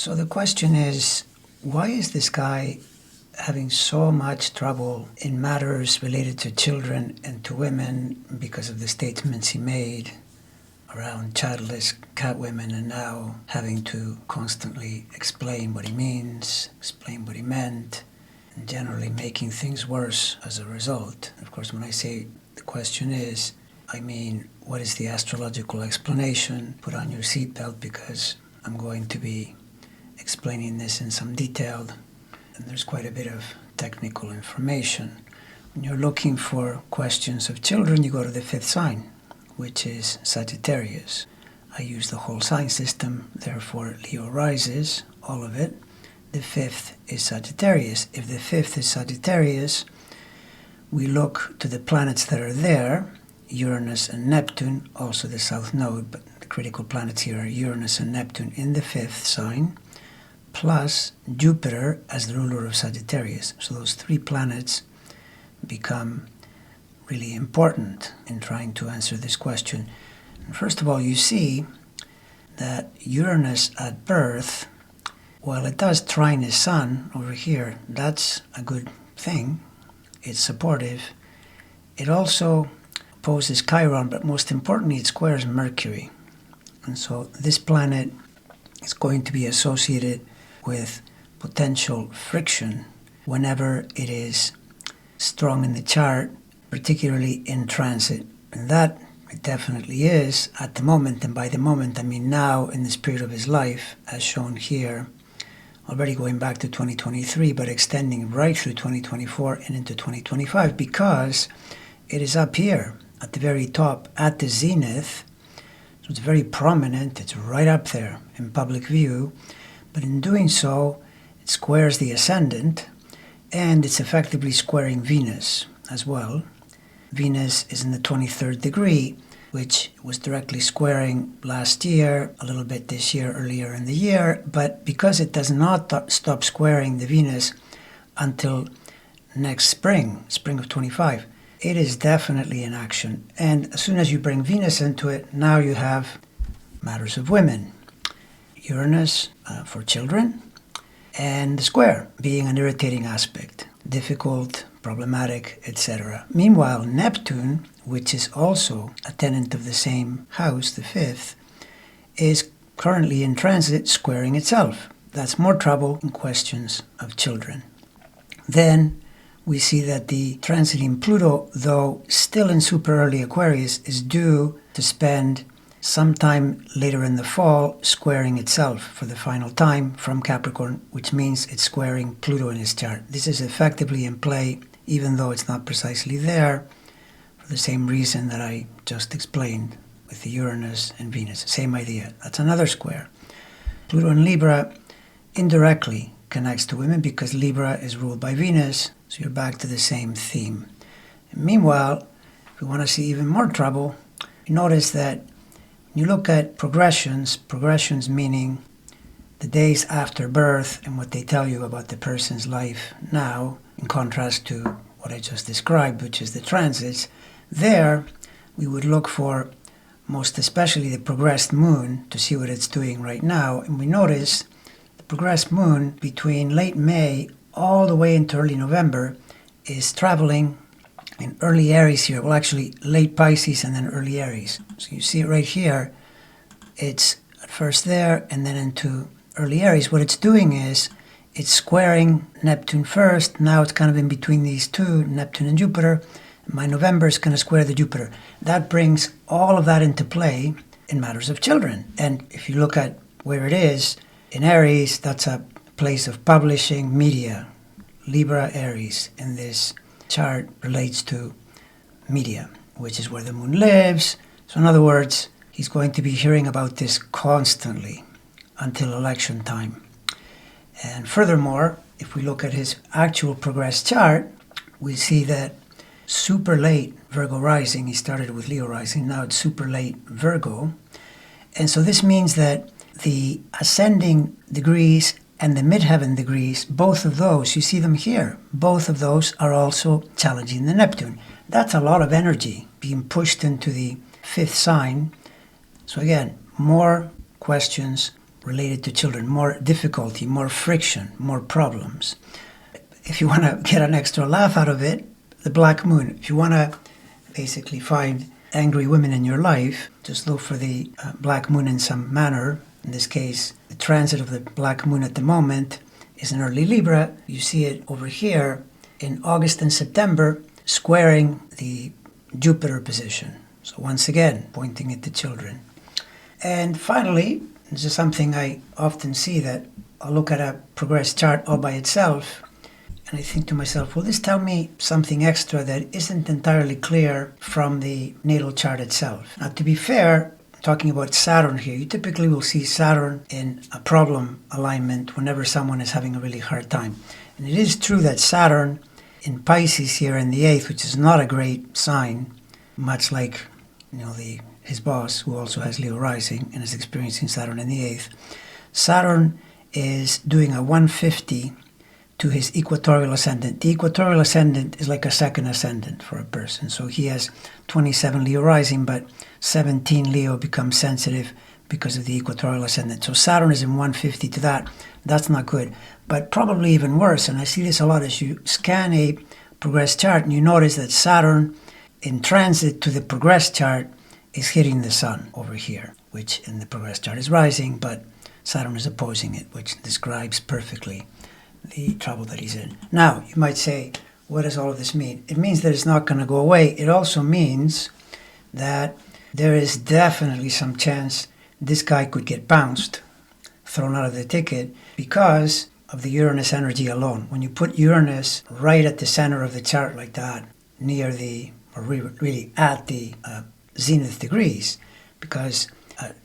So the question is, why is this guy having so much trouble in matters related to children and to women because of the statements he made around childless cat women, and now having to constantly explain what he means, explain what he meant, and generally making things worse as a result? Of course, when I say the question is, I mean, what is the astrological explanation? Put on your seatbelt, because I'm going to be explaining this in some detail, and there's quite a bit of technical information. When you're looking for questions of children, you go to the fifth sign, which is Sagittarius. I use the whole sign system, therefore Leo rises, all of it. The fifth is Sagittarius. If the fifth is Sagittarius, we look to the planets that are there, Uranus and Neptune, also the south node, but the critical planets here are Uranus and Neptune in the fifth sign, plus Jupiter as the ruler of Sagittarius. So those three planets become really important in trying to answer this question. And first of all, you see that Uranus at birth, while it does trine the Sun over here, that's a good thing. It's supportive. It also opposes Chiron, but most importantly, it squares Mercury. And so this planet is going to be associated with potential friction whenever it is strong in the chart, particularly in transit. And that it definitely is at the moment, and by the moment I mean now in this period of his life, as shown here, already going back to 2023, but extending right through 2024 and into 2025, because it is up here at the very top, at the zenith. So it's very prominent, it's right up there in public view, but in doing so, it squares the ascendant, and it's effectively squaring Venus as well. Venus is in the 23rd degree, which was directly squaring last year, a little bit this year, earlier in the year, but because it does not stop squaring the Venus until next spring of 25, it is definitely in action. And as soon as you bring Venus into it, now you have matters of women. Uranus for children, and the square being an irritating aspect, difficult, problematic, etc. Meanwhile, Neptune, which is also a tenant of the same house, the fifth, is currently in transit squaring itself. That's more trouble in questions of children. Then we see that the transiting Pluto, though still in super early Aquarius, is due to spend sometime later in the fall squaring itself for the final time from Capricorn, which means it's squaring Pluto in his chart. This is effectively in play, even though it's not precisely there, for the same reason that I just explained with the Uranus and Venus. Same idea. That's another square. Pluto in Libra indirectly connects to women because Libra is ruled by Venus, so you're back to the same theme. And meanwhile, if we want to see even more trouble, you notice that when you look at progressions meaning the days after birth and what they tell you about the person's life now, in contrast to what I just described, which is the transits, there we would look for most especially the progressed moon to see what it's doing right now. And we notice the progressed moon between late May all the way into early November is traveling in early Aries here. Well, actually late Pisces and then early Aries. So you see it right here. It's at first there and then into early Aries. What it's doing is it's squaring Neptune first. Now it's kind of in between these two, Neptune and Jupiter. And by November, it's going to square the Jupiter. That brings all of that into play in matters of children. And if you look at where it is, in Aries, that's a place of publishing, media. Libra, Aries, in this chart relates to media, which is where the moon lives. So in other words, he's going to be hearing about this constantly until election time. And furthermore, if we look at his actual progressed chart, we see that super late Virgo rising, he started with Leo rising, now it's super late Virgo. And so this means that the ascending degrees and the midheaven degrees, both of those, you see them here, both of those are also challenging the Neptune. That's a lot of energy being pushed into the fifth sign. So again, more questions related to children, more difficulty, more friction, more problems. If you want to get an extra laugh out of it, the black moon. If you want to basically find angry women in your life, just look for the black moon in some manner. In this case, the transit of the black moon at the moment is in early Libra. You see it over here in August and September, squaring the Jupiter position. So once again, pointing at the children. And finally, this is something I often see, that I'll look at a progressed chart all by itself, and I think to myself, will this tell me something extra that isn't entirely clear from the natal chart itself? Now, to be fair, talking about Saturn here, you typically will see Saturn in a problem alignment whenever someone is having a really hard time. And it is true that Saturn in Pisces here in the 8th, which is not a great sign, much like his boss, who also has Leo rising and is experiencing Saturn in the 8th. Saturn is doing a 150 to his equatorial ascendant. The equatorial ascendant is like a second ascendant for a person. So he has 27 Leo rising, but 17 Leo becomes sensitive because of the equatorial ascendant. So Saturn is in 150 to that. That's not good. But probably even worse, and I see this a lot, as you scan a progressed chart and you notice that Saturn in transit to the progressed chart is hitting the sun over here, which in the progressed chart is rising, but Saturn is opposing it, which describes perfectly the trouble that he's in. Now, you might say, what does all of this mean? It means that it's not going to go away. It also means that there is definitely some chance this guy could get bounced, thrown out of the ticket, because of the Uranus energy alone. When you put Uranus right at the center of the chart like that, near the, or really at the zenith degrees, because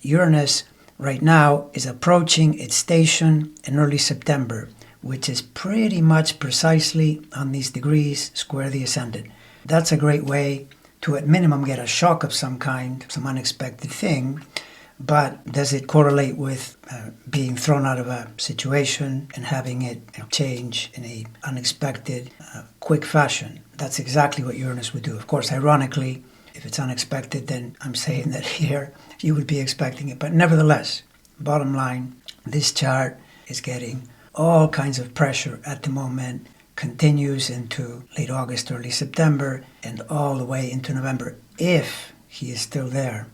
Uranus right now is approaching its station in early September, which is pretty much precisely on these degrees square the ascendant. That's a great way to, at minimum, get a shock of some kind, some unexpected thing. But does it correlate with being thrown out of a situation and having it change in a unexpected, quick fashion? That's exactly what Uranus would do. Of course, ironically, if it's unexpected, then I'm saying that here you would be expecting it. But nevertheless, bottom line, this chart is getting all kinds of pressure at the moment, continues into late August, early September, and all the way into November, if he is still there.